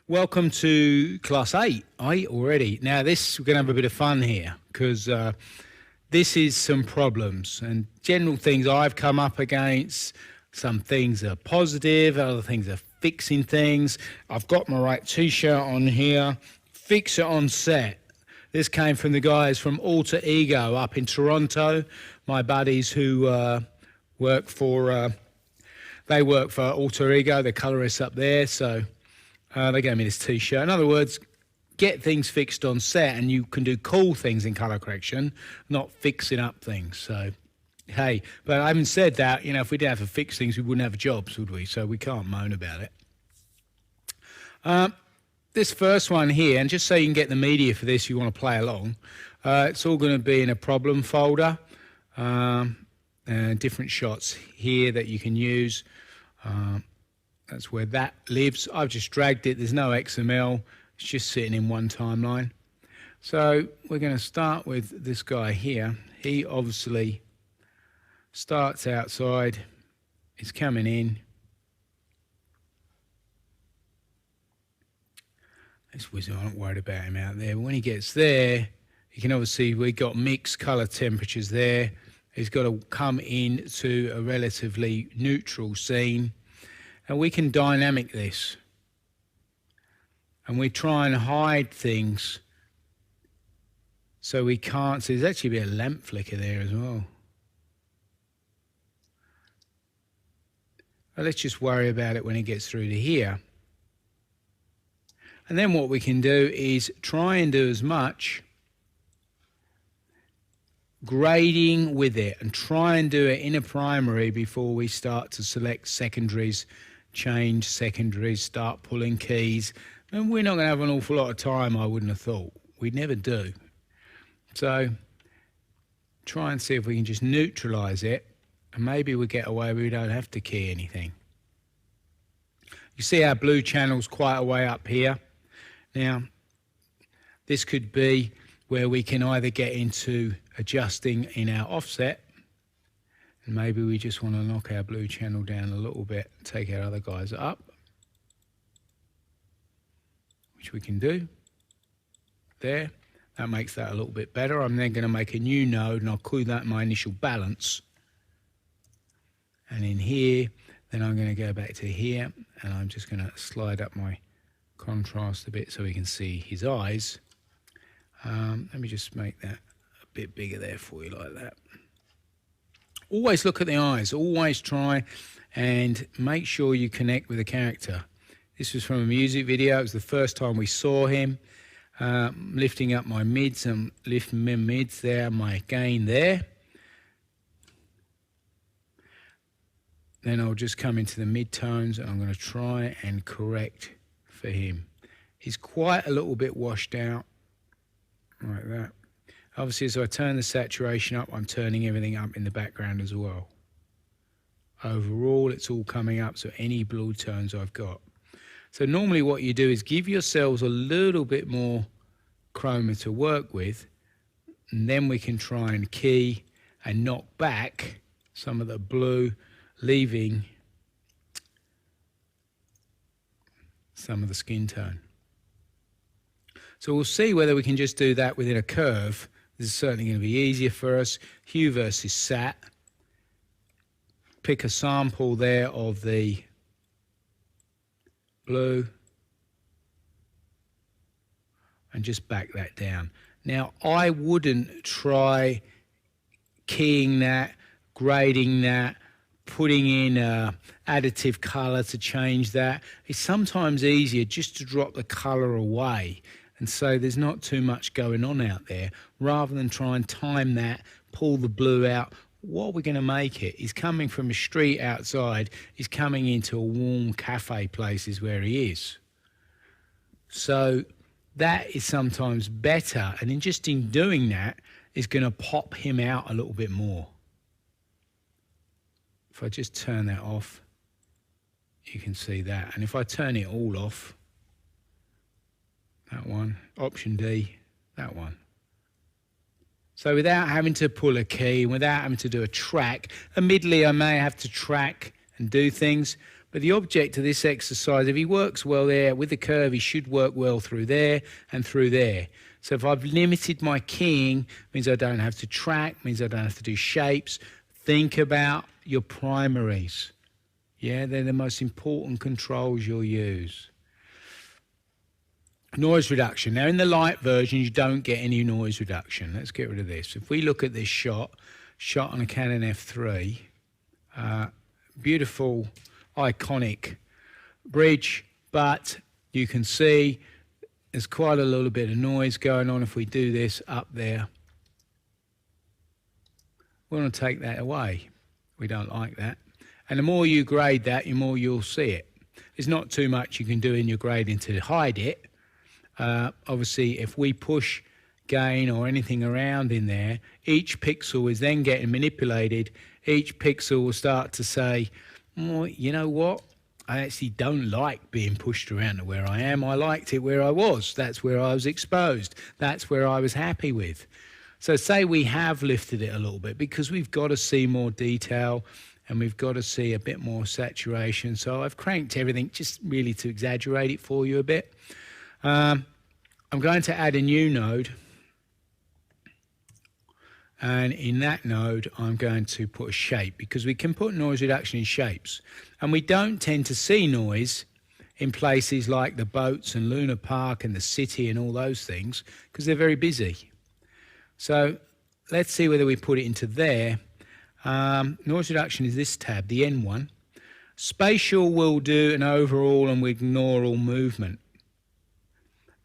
Welcome to class 8 already. Now this, we're going to have a bit of fun here because this is some problems and general things I've come up against. Some things are positive, other things are fixing things. I've got my right t-shirt on here, fix it on set. This came from the guys from Alter Ego up in Toronto, my buddies who work for Alter Ego, the colorists up there, so they gave me this t-shirt. In other words, get things fixed on set and you can do cool things in colour correction, not fixing up things. So, hey, but having said that, if we didn't have to fix things, we wouldn't have jobs, would we? So we can't moan about it. This first one here, and just so you can get the media for this, you want to play along, it's all going to be in a problem folder. Different shots here that you can use. That's where that lives. I've just dragged it. There's no XML. It's just sitting in one timeline. So we're going to start with this guy here. He obviously starts outside. He's coming in. This wizard, I'm not worried about him out there. But when he gets there, you can obviously, we've got mixed colour temperatures there. He's got to come in to a relatively neutral scene. And we can dynamic this. And we try and hide things so we can't see. There's actually a bit of lamp flicker there as well. But let's just worry about it when it gets through to here. And then what we can do is try and do as much grading with it and try and do it in a primary before we start to select secondaries, change secondaries, start pulling keys. And we're not going to have an awful lot of time, I wouldn't have thought. We never do. So try and see if we can just neutralise it and maybe we get away where we don't have to key anything. You see our blue channel's quite a way up here. Now, this could be where we can either get into adjusting in our offset, and maybe we just want to knock our blue channel down a little bit and take our other guys up, which we can do there. That makes that a little bit better. I'm then going to make a new node and I'll call that my initial balance. And in here, then I'm going to go back to here and I'm just going to slide up my contrast a bit so we can see his eyes. Let me just make that a bit bigger there for you like that. Always look at the eyes. Always try and make sure you connect with the character. This was from a music video. It was the first time we saw him. Lifting up my mids and lifting my mids there, my gain there. Then I'll just come into the mid-tones and I'm going to try and correct for him. He's quite a little bit washed out, like that. Obviously, as I turn the saturation up, I'm turning everything up in the background as well. Overall, it's all coming up, so any blue tones I've got. So normally what you do is give yourselves a little bit more chroma to work with, and then we can try and key and knock back some of the blue, leaving some of the skin tone. So we'll see whether we can just do that within a curve. This is certainly going to be easier for us. Hue versus sat. Pick a sample there of the blue and just back that down. Now, I wouldn't try keying that, grading that, putting in additive colour to change that. It's sometimes easier just to drop the colour away and so there's not too much going on out there, rather than try and time that, pull the blue out. What we're going to make it is coming from a street outside, is coming into a warm cafe places where he is. So that is sometimes better, and in doing that is going to pop him out a little bit more. If I just turn that off, you can see that. And if I turn it all off, that one, Option D, that one. So without having to pull a key, without having to do a track, admittedly I may have to track and do things, But the object of this exercise, if he works well there with the curve, he should work well through there and through there. So if I've limited my keying, means I don't have to track, means I don't have to do shapes. Think about your primaries. Yeah, they're the most important controls you'll use. Noise reduction. Now in the light version, you don't get any noise reduction. Let's get rid of this. If we look at this shot on a Canon F3, beautiful, iconic bridge, but you can see there's quite a little bit of noise going on. If we do this up there, we want to take that away. We don't like that. And the more you grade that, the more you'll see it. There's not too much you can do in your grading to hide it. Obviously, if we push gain or anything around in there, each pixel is then getting manipulated. Each pixel will start to say, well, you know what? I actually don't like being pushed around to where I am. I liked it where I was. That's where I was exposed. That's where I was happy with. So say we have lifted it a little bit because we've got to see more detail and we've got to see a bit more saturation. So I've cranked everything just really to exaggerate it for you a bit. I'm going to add a new node. And in that node, I'm going to put a shape because we can put noise reduction in shapes. And we don't tend to see noise in places like the boats and Luna Park and the city and all those things because they're very busy. So let's see whether we put it into there. Noise reduction is this tab, the N one. Spatial will do an overall and we ignore all movement.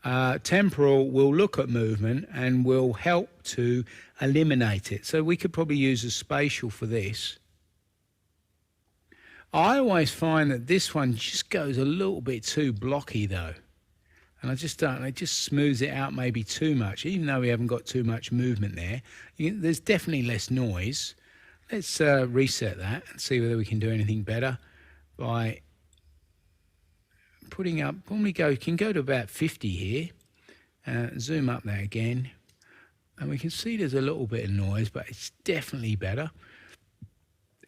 Temporal will look at movement and will help to eliminate it. So we could probably use a spatial for this. I always find that this one just goes a little bit too blocky though. And I just don't, it just smooths it out maybe too much, even though we haven't got too much movement there. There's definitely less noise. Let's reset that and see whether we can do anything better by putting up, when we go, you can go to about 50 here, zoom up there again, and we can see there's a little bit of noise, but it's definitely better.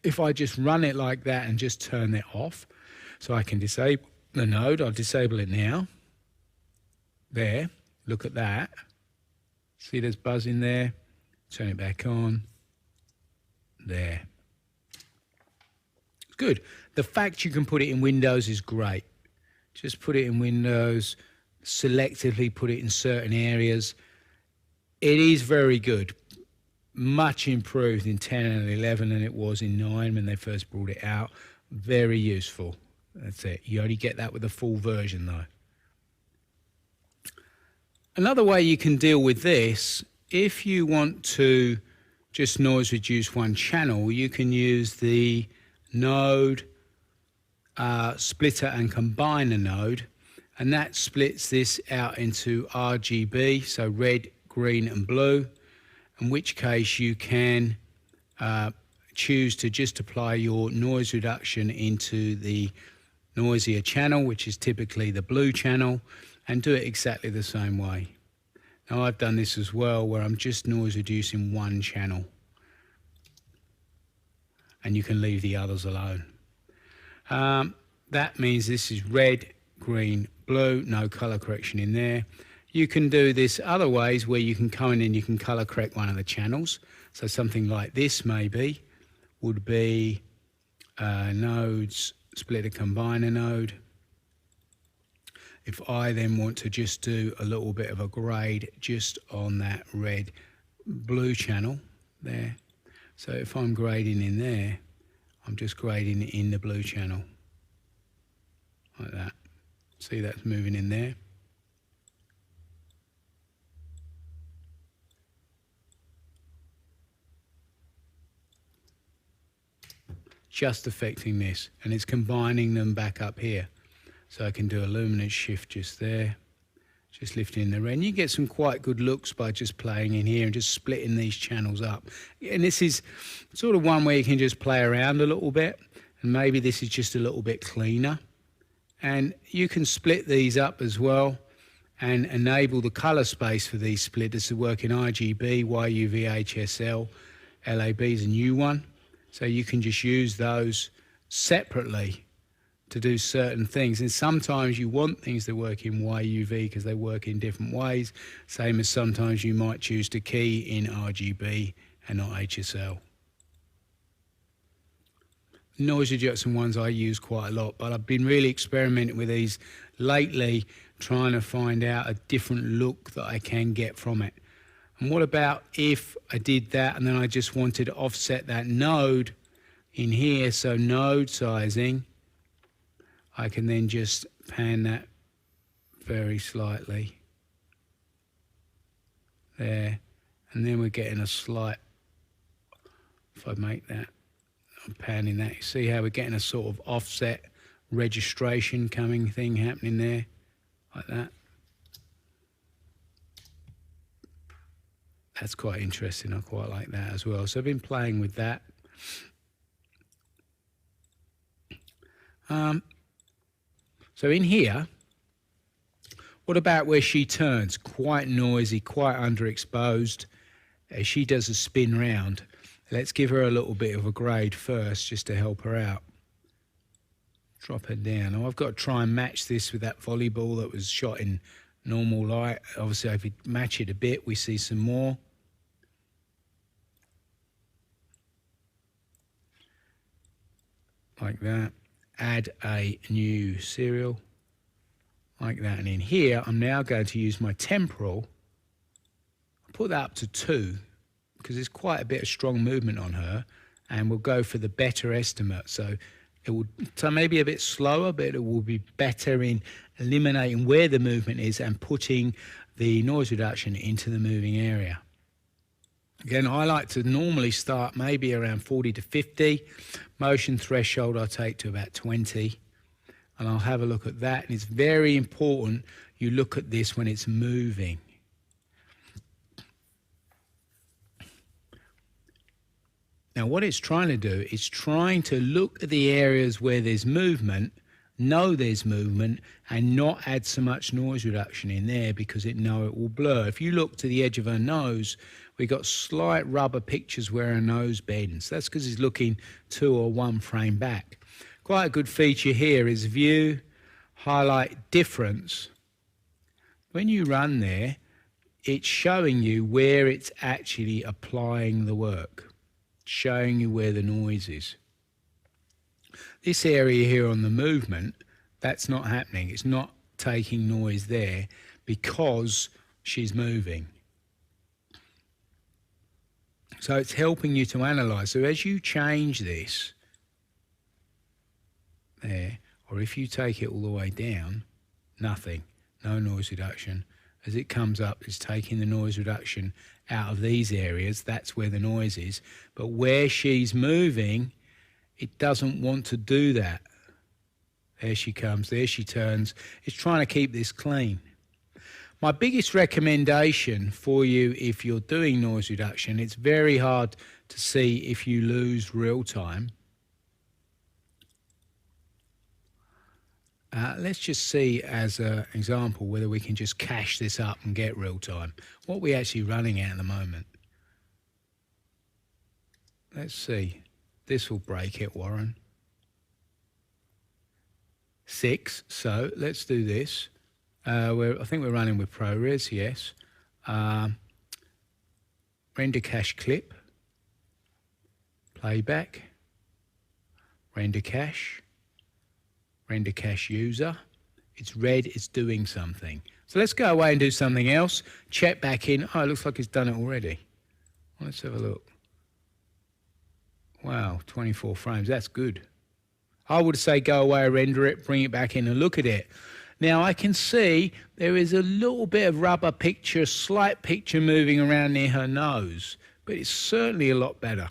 If I just run it like that and just turn it off, so I can disable the node, I'll disable it now. There, look at that. See there's buzzing there, turn it back on, there. Good. The fact you can put it in Windows is great. Just put it in Windows, selectively put it in certain areas. It is very good. Much improved in 10 and 11 than it was in 9 when they first brought it out. Very useful. That's it. You only get that with the full version though. Another way you can deal with this, if you want to just noise reduce one channel, you can use the node splitter and combiner node, and that splits this out into RGB, so red, green and blue, in which case you can choose to just apply your noise reduction into the noisier channel, which is typically the blue channel, and do it exactly the same way. Now I've done this as well where I'm just noise reducing one channel and you can leave the others alone. That means this is red, green, blue, no color correction in there. You can do this other ways where you can come in and you can color correct one of the channels. So something like this maybe would be nodes splitter combiner node. If I then want to just do a little bit of a grade just on that red blue channel there. So if I'm grading in there, I'm just grading in the blue channel like that. See that's moving in there. Just affecting this, and it's combining them back up here. So I can do a luminance shift just there, just lifting the red. And you get some quite good looks by just playing in here and just splitting these channels up. And this is sort of one where you can just play around a little bit, and maybe this is just a little bit cleaner. And you can split these up as well and enable the color space for these splitters to work in RGB, YUV, HSL, LAB is a new one. So you can just use those separately to do certain things. And sometimes you want things to work in YUV because they work in different ways, same as sometimes you might choose to key in RGB and not HSL. Noise reduction ones I use quite a lot, but I've been really experimenting with these lately, trying to find out a different look that I can get from it. And what about if I did that and then I just wanted to offset that node in here, so node sizing, I can then just pan that very slightly there, and then we're getting a slight, if I make that, I'm panning that, you see how we're getting a sort of offset registration coming thing happening there, like that. That's quite interesting, I quite like that as well. So I've been playing with that. So in here, what about where she turns? Quite noisy, quite underexposed. As she does a spin round, let's give her a little bit of a grade first just to help her out. Drop her down. Now I've got to try and match this with that volleyball that was shot in normal light. Obviously, if we match it a bit, we see some more. Like that. Add a new serial like that, and in here I'm now going to use my temporal. I'll put that up to 2 because there's quite a bit of strong movement on her, and we'll go for the better estimate. So it will, so maybe a bit slower, but it will be better in eliminating where the movement is and putting the noise reduction into the moving area. Again, I like to normally start maybe around 40 to 50. Motion threshold I'll take to about 20. And I'll have a look at that. And it's very important you look at this when it's moving. Now what it's trying to do is trying to look at the areas where there's movement, know there's movement, and not add so much noise reduction in there because it will blur. If you look to the edge of her nose, we got slight rubber pictures where her nose bends. That's because he's looking 2 or 1 frame back. Quite a good feature here is view, highlight difference. When you run there, it's showing you where it's actually applying the work, showing you where the noise is. This area here on the movement, that's not happening. It's not taking noise there because she's moving. So it's helping you to analyze. So as you change this there, or if you take it all the way down, nothing, no noise reduction. As it comes up, it's taking the noise reduction out of these areas. That's where the noise is. But where she's moving, it doesn't want to do that. There she comes, there she turns. It's trying to keep this clean. My biggest recommendation for you if you're doing noise reduction, it's very hard to see if you lose real time. Let's just see as an example whether we can just cache this up and get real time. What we're actually running at the moment. Let's see. This will break it, Warren. 6. So let's do this. I think we're running with ProRes, yes. Render cache clip. Playback. Render cache. Render cache user. It's red, it's doing something. So let's go away and do something else. Check back in. Oh, it looks like it's done it already. Let's have a look. Wow, 24 frames, that's good. I would say go away, render it, bring it back in and look at it. Now I can see there is a little bit of rubber picture, slight picture moving around near her nose, but it's certainly a lot better.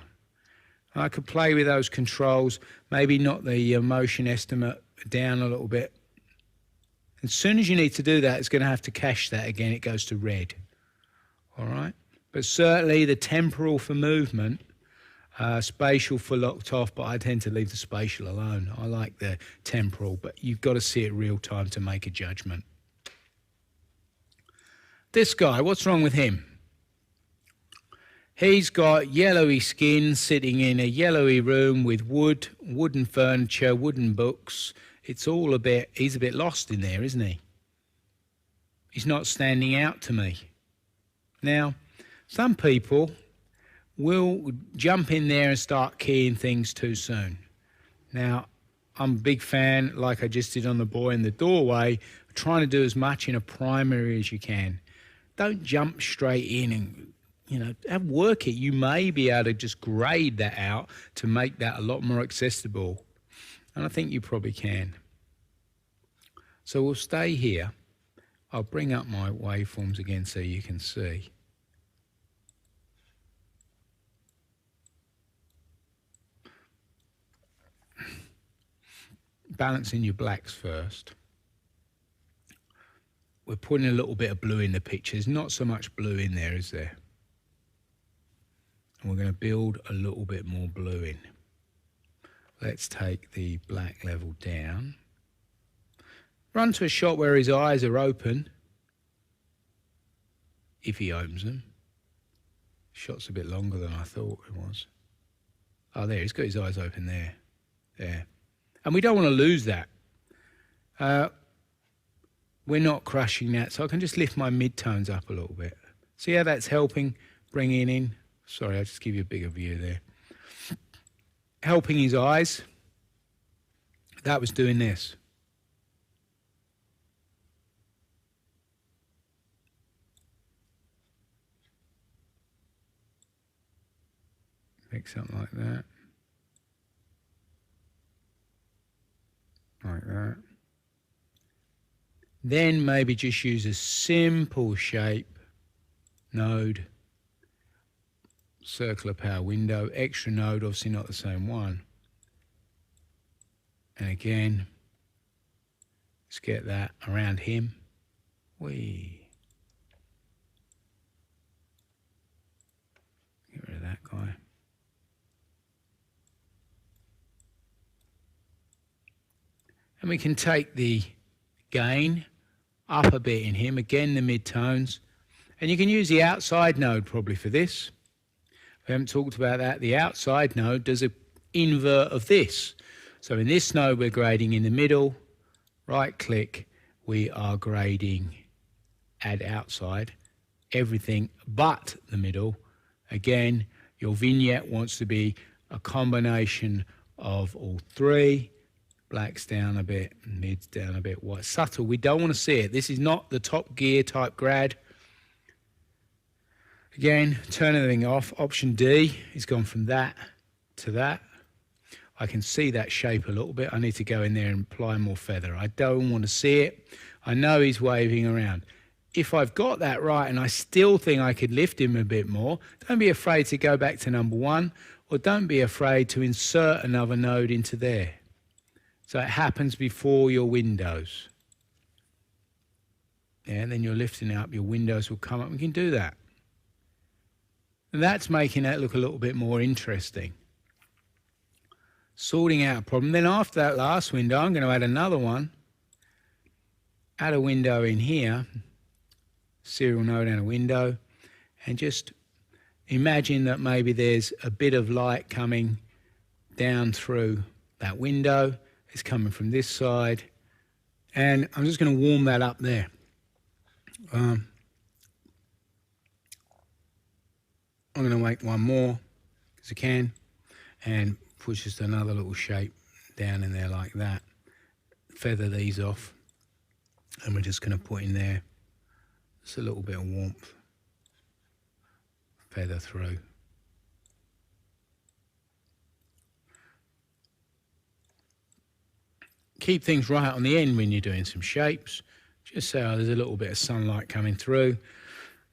I could play with those controls, maybe not the motion estimate down a little bit. As soon as you need to do that, it's going to have to cache that again. It goes to red. All right. But certainly the temporal for movement, spatial for locked off, but I tend to leave the spatial alone. I like the temporal, but you've got to see it real time to make a judgment. This guy, what's wrong with him? He's got yellowy skin, sitting in a yellowy room with wooden furniture, wooden books. it's all a bit, he's a bit lost in there, isn't he? He's not standing out to me. Now, some people will jump in there and start keying things too soon. Now, I'm a big fan, like I just did on the boy in the doorway, trying to do as much in a primary as you can. Don't jump straight in and, work it. You may be able to just grade that out to make that a lot more accessible. And I think you probably can. So we'll stay here. I'll bring up my waveforms again so you can see. Balancing your blacks first. We're putting a little bit of blue in the picture. There's not so much blue in there, is there? And we're going to build a little bit more blue in. Let's take the black level down. Run to a shot where his eyes are open. If he opens them. Shot's a bit longer than I thought it was. Oh, there, he's got his eyes open there. There. And we don't want to lose that. We're not crushing that, so I can just lift my mid-tones up a little bit. See how that's helping bringing in? Sorry, I'll just give you a bigger view there. Helping his eyes. That was doing this. Make something like that. Like that. Then maybe just use a simple shape, node, circular power window, extra node, obviously not the same one. And again, let's get that around him. Whee. Get rid of that guy. And we can take the gain up a bit in him, again the mid-tones. And you can use the outside node probably for this. We haven't talked about that. The outside node does an invert of this. So in this node we're grading in the middle, right click, we are grading add outside, everything but the middle. Again, your vignette wants to be a combination of all three. Black's down a bit, mid's down a bit, white. Subtle, we don't want to see it. This is not the Top Gear type grad. Again, turn everything off. Option D is gone from that to that. I can see that shape a little bit. I need to go in there and apply more feather. I don't want to see it. I know he's waving around. If I've got that right and I still think I could lift him a bit more, don't be afraid to go back to number one, or don't be afraid to insert another node into there. So it happens before your windows. Yeah, and then you're lifting up, your windows will come up. We can do that. And that's making that look a little bit more interesting. Sorting out a problem. Then after that last window, I'm going to add another one. Add a window in here. Serial node and a window. And just imagine that maybe there's a bit of light coming down through that window. It's coming from this side, and I'm just going to warm that up there. I'm going to make one more, as I can, and put just another little shape down in there like that. Feather these off, and we're just going to put in there just a little bit of warmth. Feather through. Keep things right on the end when you're doing some shapes. Just so there's a little bit of sunlight coming through.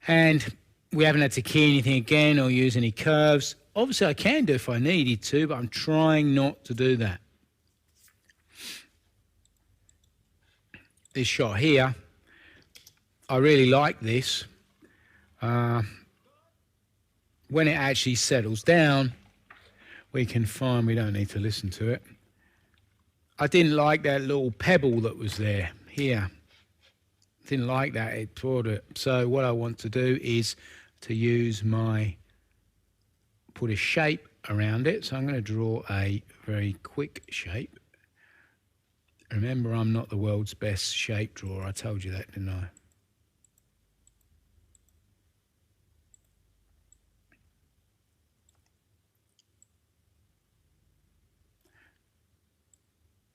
And we haven't had to key anything again or use any curves. Obviously I can do if I needed to, but I'm trying not to do that. This shot here, I really like this. When it actually settles down, we can find we don't need to listen to it. I didn't like that little pebble that was there here. Didn't like that, it tore it. So what I want to do is to use put a shape around it. So I'm going to draw a very quick shape. Remember, I'm not the world's best shape drawer. I told you that, didn't I?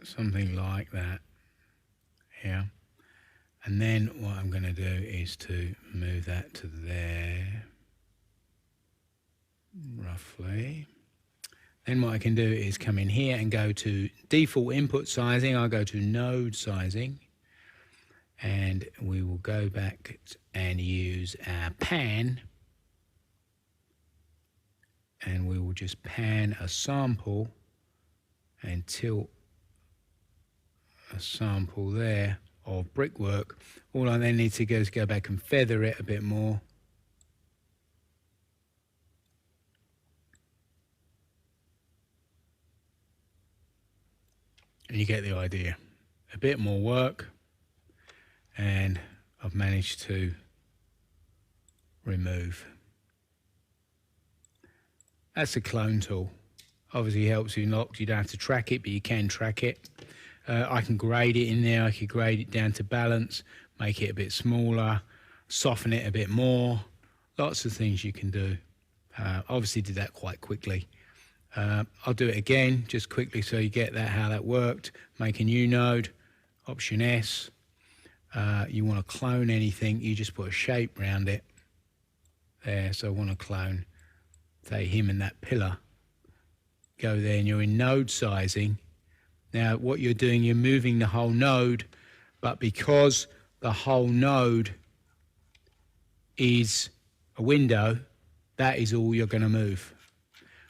Something like that. Yeah. And then what I'm going to do is to move that to there, roughly. Then what I can do is come in here and go to default input sizing. I'll go to node sizing, and we will go back and use our pan, and we will just pan a sample and tilt a sample there of brickwork. All I then need to do is go back and feather it a bit more. And you get the idea. A bit more work, and I've managed to remove. That's a clone tool. Obviously helps you not, you don't have to track it, but you can track it. I can grade it in there. I could grade it down to balance, make it a bit smaller, soften it a bit more. Lots of things you can do. Obviously did that quite quickly. I'll do it again just quickly so you get that, how that worked. Make a new node, Option S. You want to clone anything, you just put a shape around it. There, so I want to clone, say, him and that pillar. Go there and you're in node sizing. Now what you're doing, you're moving the whole node, but because the whole node is a window, that is all you're going to move.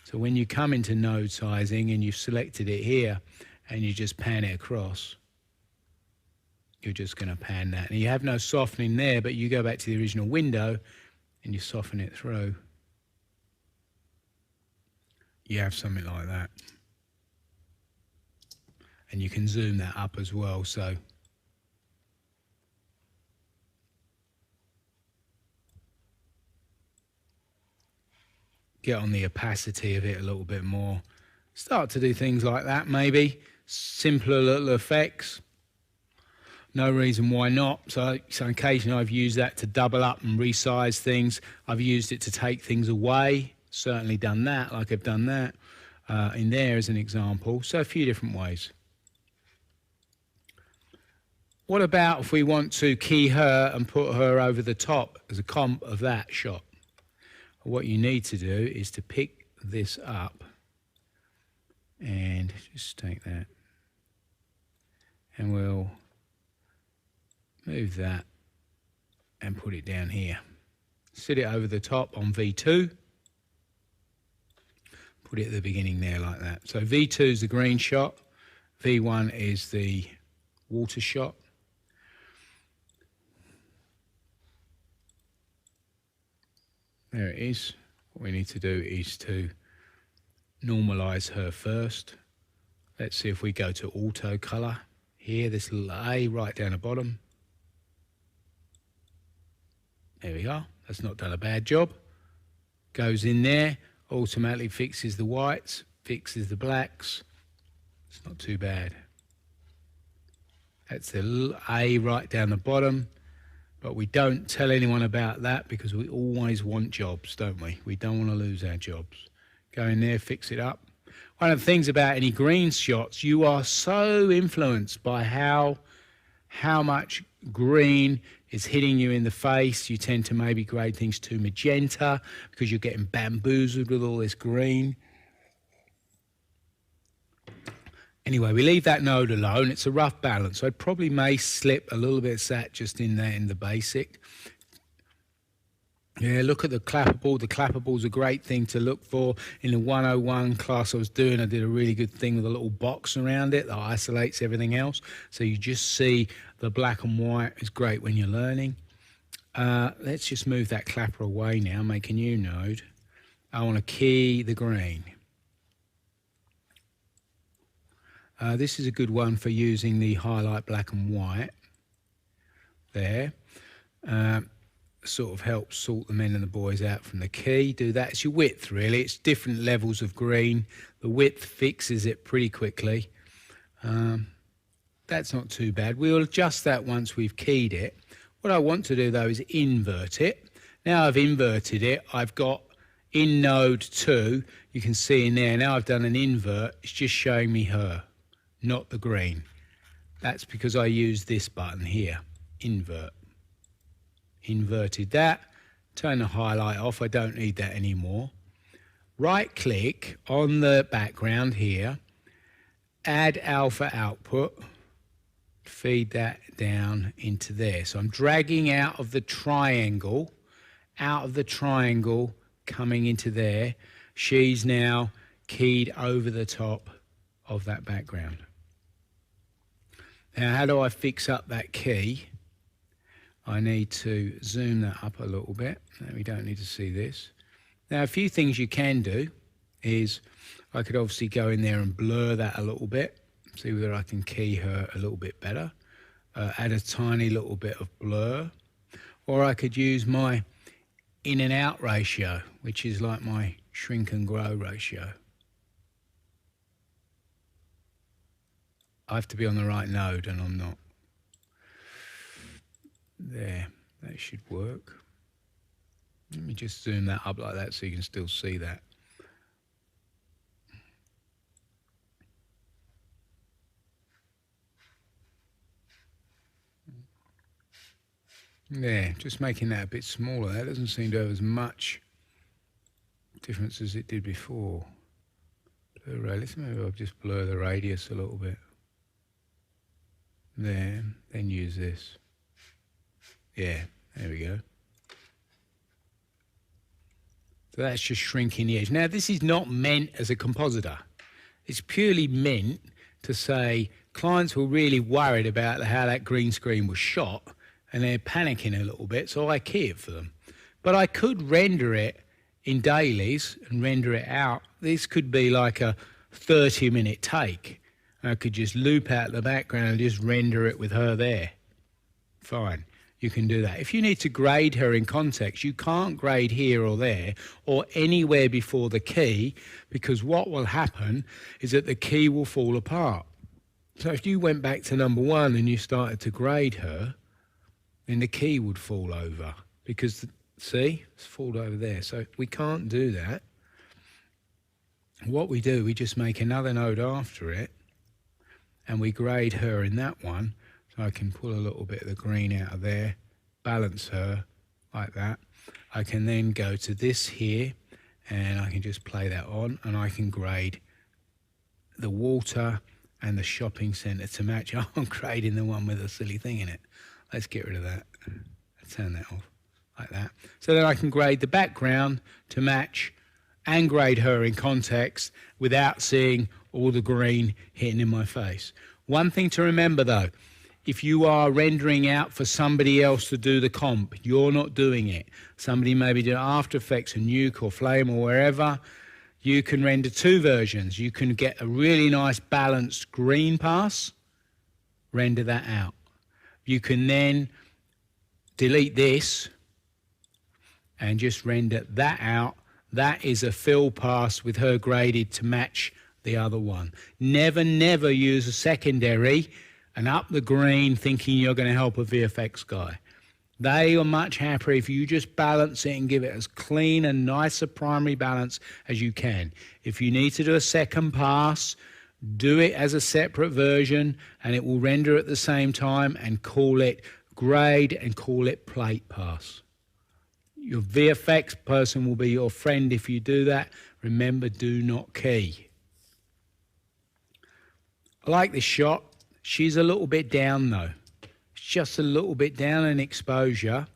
So when you come into node sizing and you've selected it here and you just pan it across, you're just going to pan that. And you have no softening there, but you go back to the original window and you soften it through. You have something like that. And you can zoom that up as well, so get on the opacity of it a little bit more. Start to do things like that, maybe. Simpler little effects. No reason why not. So occasionally I've used that to double up and resize things. I've used it to take things away. Certainly done that, like I've done that in there as an example. So a few different ways. What about if we want to key her and put her over the top as a comp of that shot? What you need to do is to pick this up and just take that, and we'll move that and put it down here. Sit it over the top on V2. Put it at the beginning there like that. So V2 is the green shot. V1 is the water shot. There it is. What we need to do is to normalize her first. Let's see if we go to auto color here, this little A right down the bottom. There we are. That's not done a bad job. Goes in there, automatically fixes the whites, fixes the blacks. It's not too bad. That's the little A right down the bottom. But we don't tell anyone about that because we always want jobs, don't we? We don't want to lose our jobs. Go in there, fix it up. One of the things about any green shots, you are so influenced by how much green is hitting you in the face. You tend to maybe grade things to magenta because you're getting bamboozled with all this green. Anyway, we leave that node alone. It's a rough balance. So I probably may slip a little bit of that just in there in the basic. Yeah, look at the clapperboard. The clapperboard's a great thing to look for. In the 101 class I was doing, I did a really good thing with a little box around it that isolates everything else. So you just see the black and white. It's great when you're learning. Let's just move that clapper away now, make a new node. I want to key the green. This is a good one for using the highlight black and white there. Sort of helps sort the men and the boys out from the key. Do that. It's your width, really. It's different levels of green. The width fixes it pretty quickly. that's not too bad. We'll adjust that once we've keyed it. What I want to do though is invert it. Now I've inverted it, I've got in node 2, you can see in there, now I've done an invert, it's just showing me her, not the green. That's because I used this button here, invert. Inverted that, turn the highlight off, I don't need that anymore. Right click on the background here, add alpha output, feed that down into there. So I'm dragging out of the triangle, coming into there. She's now keyed over the top of that background. Now how do I fix up that key? I need to zoom that up a little bit. We don't need to see this. Now a few things you can do is I could obviously go in there and blur that a little bit, see whether I can key her a little bit better, add a tiny little bit of blur, or I could use my in and out ratio, which is like my shrink and grow ratio. I have to be on the right node and I'm not. There, that should work. Let me just zoom that up like that so you can still see that. There, just making that a bit smaller. That doesn't seem to have as much difference as it did before. Let's maybe I'll just blur the radius a little bit. There, then use this. Yeah, there we go. So that's just shrinking the edge. Now this is not meant as a compositor. It's purely meant to say clients were really worried about how that green screen was shot and they're panicking a little bit, so I key it for them. But I could render it in dailies and render it out. This could be like a 30-minute take. I could just loop out the background and just render it with her there. Fine, you can do that. If you need to grade her in context, you can't grade here or there or anywhere before the key, because what will happen is that the key will fall apart. So if you went back to number 1 and you started to grade her, then the key would fall over because, see, it's fallen over there. So we can't do that. What we do, we just make another node after it and we grade her in that one. So I can pull a little bit of the green out of there, balance her like that. I can then go to this here and I can just play that on and I can grade the water and the shopping centre to match. Oh, I'm grading the one with a silly thing in it. Let's get rid of that. Turn that off like that. So then I can grade the background to match and grade her in context without seeing all the green hitting in my face. One thing to remember though, if you are rendering out for somebody else to do the comp, you're not doing it. Somebody maybe did After Effects or Nuke or Flame or wherever, you can render 2 versions. You can get a really nice balanced green pass, render that out. You can then delete this and just render that out. That is a fill pass with her graded to match the other one. Never, never use a secondary and up the green thinking you're going to help a VFX guy. They are much happier if you just balance it and give it as clean and nice a primary balance as you can. If you need to do a second pass, do it as a separate version and it will render at the same time and call it grade and call it plate pass. Your VFX person will be your friend if you do that. Remember, do not key. I like this shot. She's a little bit down though. It's just a little bit down in exposure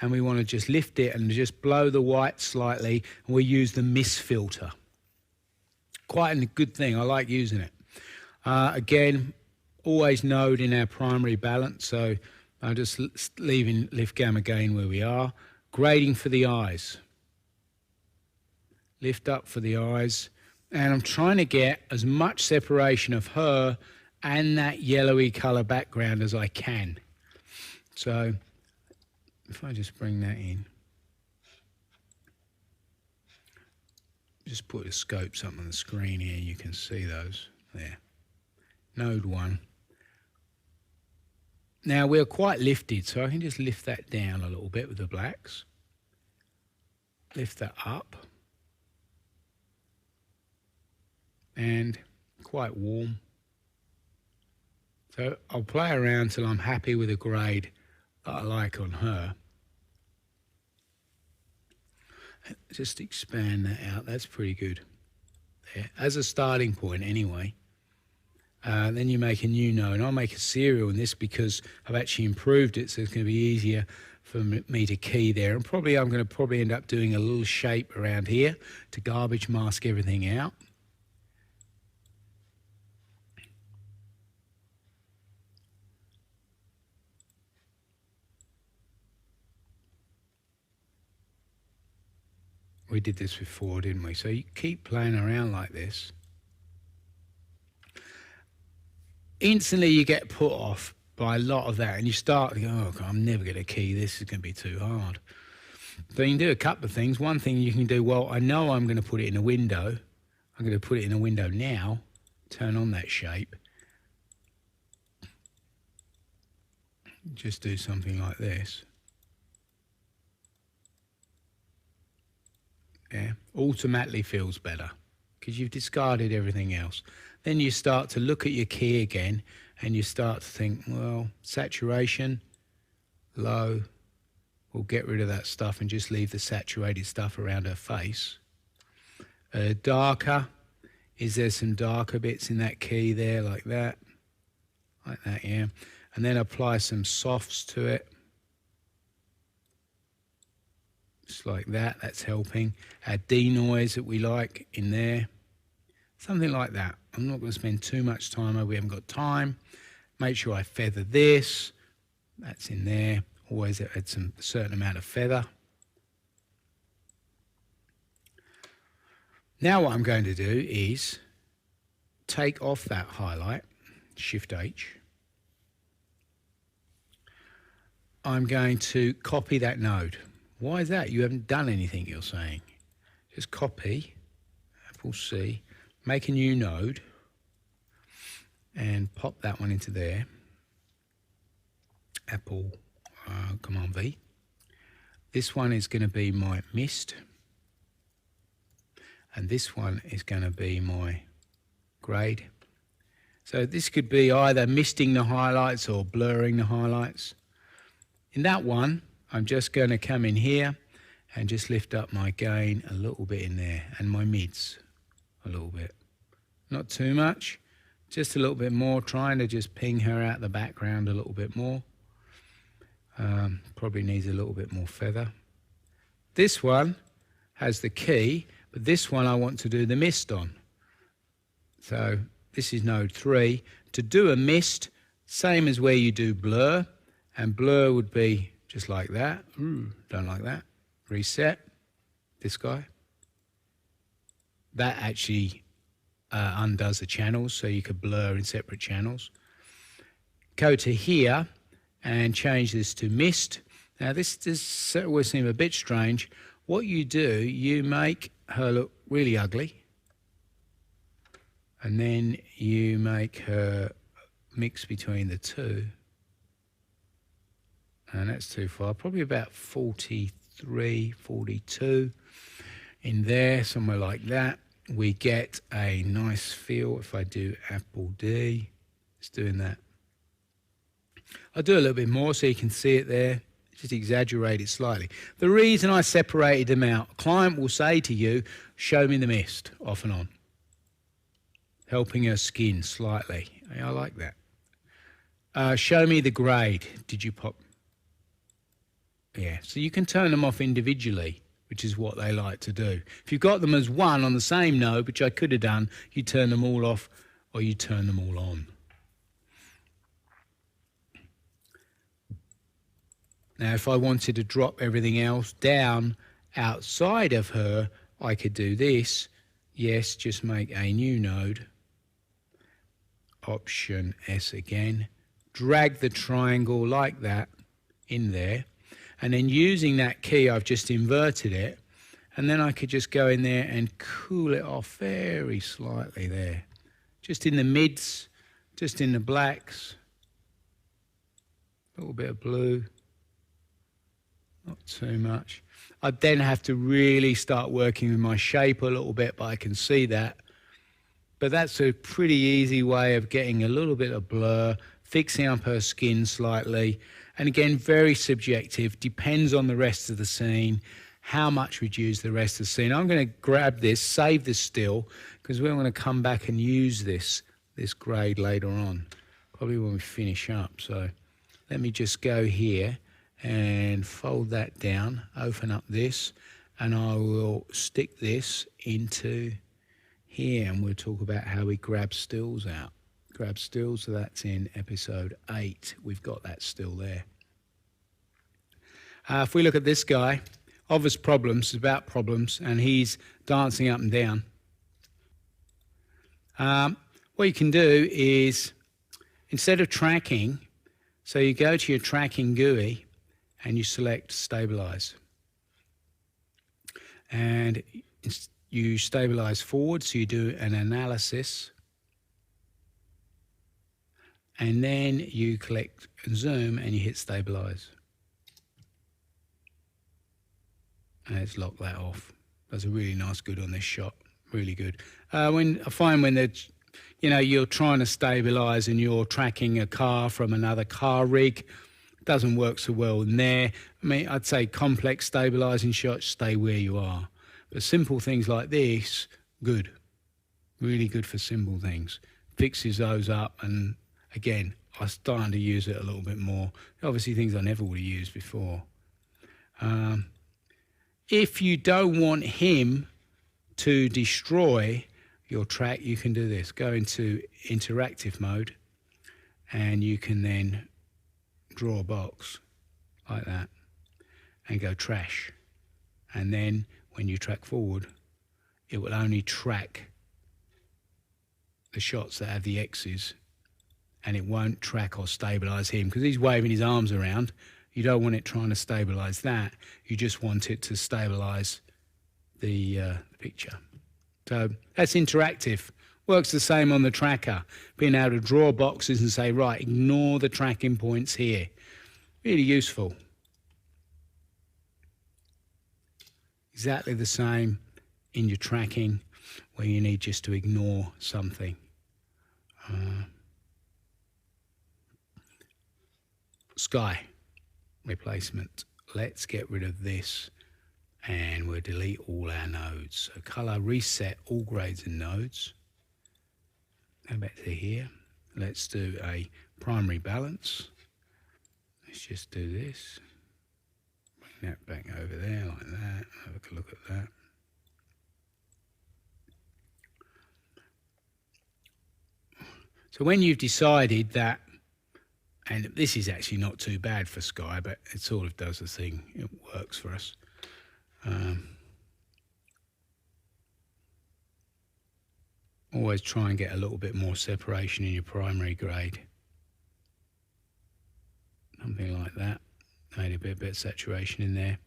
and we want to just lift it and just blow the white slightly and we use the mist filter. Quite a good thing. I like using it. Again, always node in our primary balance, so I'm just leaving lift gamma gain where we are. Grading for the eyes. Lift up for the eyes. And I'm trying to get as much separation of her and that yellowy colour background as I can. So if I just bring that in. Just put the scopes up on the screen here, you can see those there. Node 1, Now we're quite lifted, so I can just lift that down a little bit with the blacks. Lift that up. And quite warm. So I'll play around till I'm happy with a grade that I like on her. Just expand that out. That's pretty good there as a starting point anyway. Then you make a new node. I'll make a serial in this because I've actually improved it, so it's going to be easier for me to key there. And I'm going to end up doing a little shape around here to garbage mask everything out. We did this before, didn't we? So you keep playing around like this. Instantly you get put off by a lot of that and you start to go, oh, God, I'm never going to key this. Is going to be too hard. So you can do a couple of things. One thing you can do, well, I know I'm going to put it in a window. I'm going to put it in a window now. Turn on that shape. Just do something like this. Yeah, automatically feels better because you've discarded everything else. Then you start to look at your key again and you start to think, well, saturation, low, we'll get rid of that stuff and just leave the saturated stuff around her face. Darker, is there some darker bits in that key there like that? Like that, yeah. And then apply some softs to it. Just like that, that's helping. Add denoise that we like in there. Something like that. I'm not going to spend too much time over. We haven't got time. Make sure I feather this. That's in there. Always add a certain amount of feather. Now what I'm going to do is take off that highlight, Shift H. I'm going to copy that node. Why is that? You haven't done anything, you're saying. Just copy, Apple C, make a new node, and pop that one into there. Apple, Command V. This one is going to be my mist. And this one is going to be my grade. So this could be either misting the highlights or blurring the highlights. In that one, I'm just going to come in here and just lift up my gain a little bit in there and my mids a little bit. Not too much, just a little bit more, trying to just ping her out the background a little bit more. Probably needs a little bit more feather. This one has the key, but this one I want to do the mist on. So this is node 3. To do a mist, same as where you do blur, and blur would be just like that. Ooh, don't like that. Reset. This guy. That actually undoes the channels, so you could blur in separate channels. Go to here and change this to mist. Now this always seems a bit strange. What you do, you make her look really ugly, and then you make her mix between the two. And that's too far, probably about 43, 42 in there, somewhere like that. We get a nice feel if I do Apple D. It's doing that. I'll do a little bit more so you can see it there. Just exaggerate it slightly. The reason I separated them out, a client will say to you, show me the mist, off and on. Helping her skin slightly. I like that. Show me the grade. Did you pop? Yeah, so you can turn them off individually, which is what they like to do. If you've got them as one on the same node, which I could have done, you turn them all off or you turn them all on. Now, if I wanted to drop everything else down outside of her, I could do this. Yes, just make a new node. Option S again. Drag the triangle like that in there. And then using that key, I've just inverted it. And then I could just go in there and cool it off very slightly there. Just in the mids, just in the blacks. A little bit of blue, not too much. I then have to really start working with my shape a little bit, but I can see that. But that's a pretty easy way of getting a little bit of blur, fixing up her skin slightly. And again, very subjective, depends on the rest of the scene, how much we'd use the rest of the scene. I'm going to grab this, save this still, because we're going to come back and use this grade later on, probably when we finish up. So let me just go here and fold that down, open up this, and I will stick this into here, and we'll talk about how we grab stills out. Grab stills, so that's in episode 8. We've got that still there. If we look at this guy, obvious problems, it's about problems, and he's dancing up and down. What you can do is, instead of tracking, so you go to your tracking GUI and you select stabilize. And you stabilize forward, so you do an analysis. And then you click zoom and you hit stabilize. And it's locked that off. That's a really nice good on this shot. Really good. When I find when you're trying to stabilize and you're tracking a car from another car rig, it doesn't work so well in there. I mean, I'd say complex stabilizing shots, stay where you are. But simple things like this, good. Really good for simple things. Fixes those up, and again, I'm starting to use it a little bit more. Obviously things I never would have used before. If you don't want him to destroy your track, you can do this. Go into interactive mode, and you can then draw a box like that and go trash. And then when you track forward, it will only track the shots that have the X's, and it won't track or stabilize him because he's waving his arms around. You don't want it trying to stabilize that. You just want it to stabilize the picture. So that's interactive. Works the same on the tracker. Being able to draw boxes and say, right, ignore the tracking points here. Really useful. Exactly the same in your tracking where you need just to ignore something. Sky replacement. Let's get rid of this and we'll delete all our nodes. So color, reset all grades and nodes. Go back to here. Let's do a primary balance. Let's just do this. Bring that back over there like that. Have a look at that. So when you've decided that, and this is actually not too bad for Sky, but it sort of does the thing. It works for us. Always try and get a little bit more separation in your primary grade. Something like that. Made a bit of saturation in there.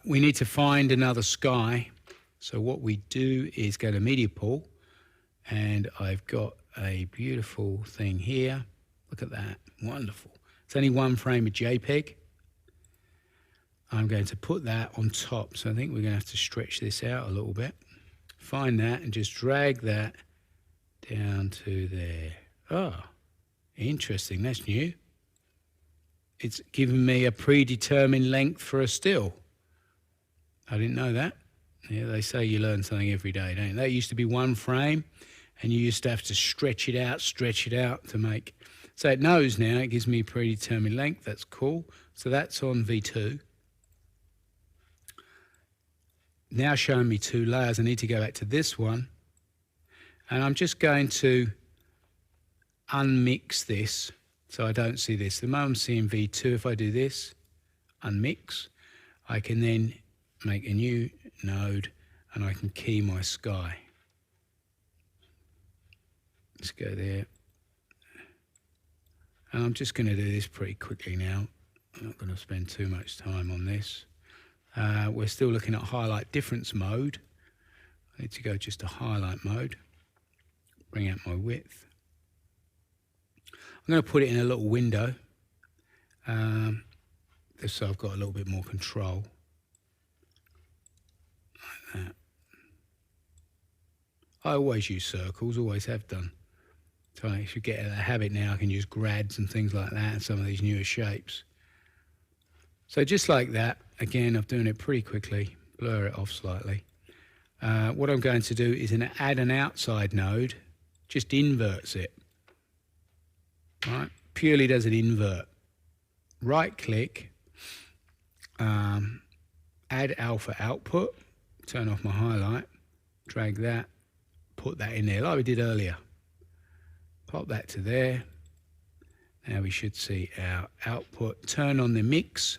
We need to find another sky. So what we do is go to media pool, and I've got a beautiful thing here. Look at that, wonderful. It's only one frame of JPEG. I'm going to put that on top. So I think we're going to have to stretch this out a little bit. Find that and just drag that down to there. Oh, interesting, that's new. It's given me a predetermined length for a still. I didn't know that. Yeah, they say you learn something every day, don't you? That used to be one frame, and you used to have to stretch it out to make. So it knows now, it gives me predetermined length. That's cool. So that's on V2. Now showing me 2 layers. I need to go back to this one, and I'm just going to unmix this so I don't see this. The moment I'm seeing V2, if I do this, unmix, I can then make a new node and I can key my sky. Let's go there. And I'm just going to do this pretty quickly now. I'm not going to spend too much time on this. We're still looking at highlight difference mode. I need to go just to highlight mode. Bring out my width. going to put it in a little window, just so I've got a little bit more control. Like that. I always use circles, always have done. So I should get a habit now, I can use grads and things like that, and some of these newer shapes. So just like that, again, I'm doing it pretty quickly, blur it off slightly. What I'm going to do is add an outside node, just inverts it. Right, purely does an invert. Right click, add alpha output, turn off my highlight, drag that, put that in there like we did earlier. Pop that to there. Now we should see our output. Turn on the mix,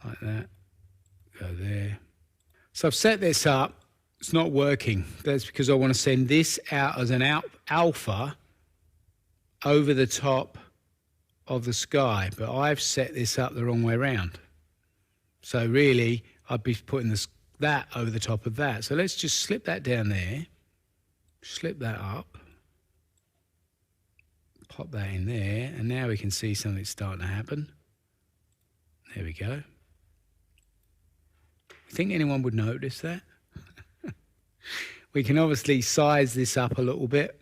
like that, go there. So I've set this up, it's not working. That's because I want to send this out as an alpha over the top of the sky, but I've set this up the wrong way around. So really, I'd be putting that over the top of that. So let's just slip that down there, slip that up, pop that in there, and now we can see something starting to happen. There we go. You think anyone would notice that? We can obviously size this up a little bit.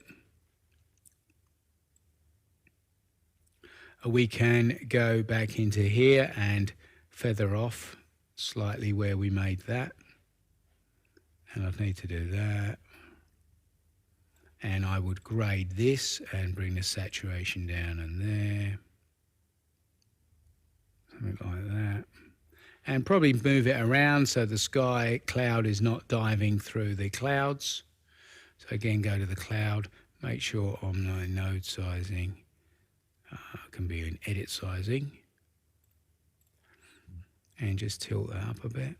We can go back into here and feather off slightly where we made that. And I'd need to do that. And I would grade this and bring the saturation down in there. Something like that. And probably move it around so the sky cloud is not diving through the clouds. So again, go to the cloud, make sure on my node sizing can be in edit sizing, and just tilt that up a bit.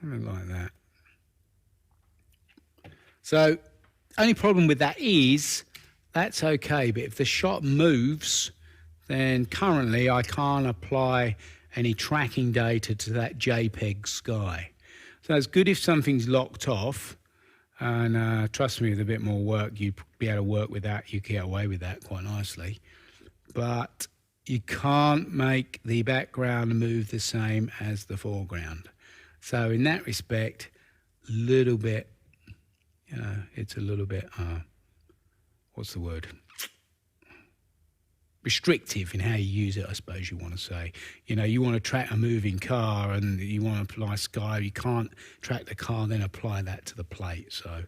Something like that. So only problem with that is that's okay, but if the shot moves, then currently I can't apply any tracking data to that JPEG sky. So it's good if something's locked off, and trust me, with a bit more work, you'd be able to work with that. You get away with that quite nicely. But you can't make the background move the same as the foreground. So in that respect, little bit, it's a little bit, what's the word? Restrictive in how you use it, I suppose you want to say. You want to track a moving car and you want to apply sky. You can't track the car, then apply that to the plate. So,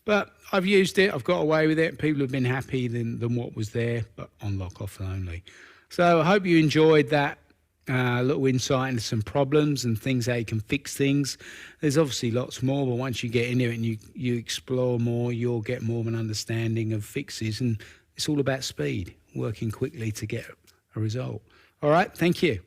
but I've used it. I've got away with it. People have been happy than what was there, but on lock-off only. So I hope you enjoyed that little insight into some problems and things, how you can fix things. There's obviously lots more, but once you get into it and you explore more, you'll get more of an understanding of fixes, and it's all about speed, working quickly to get a result. All right, thank you.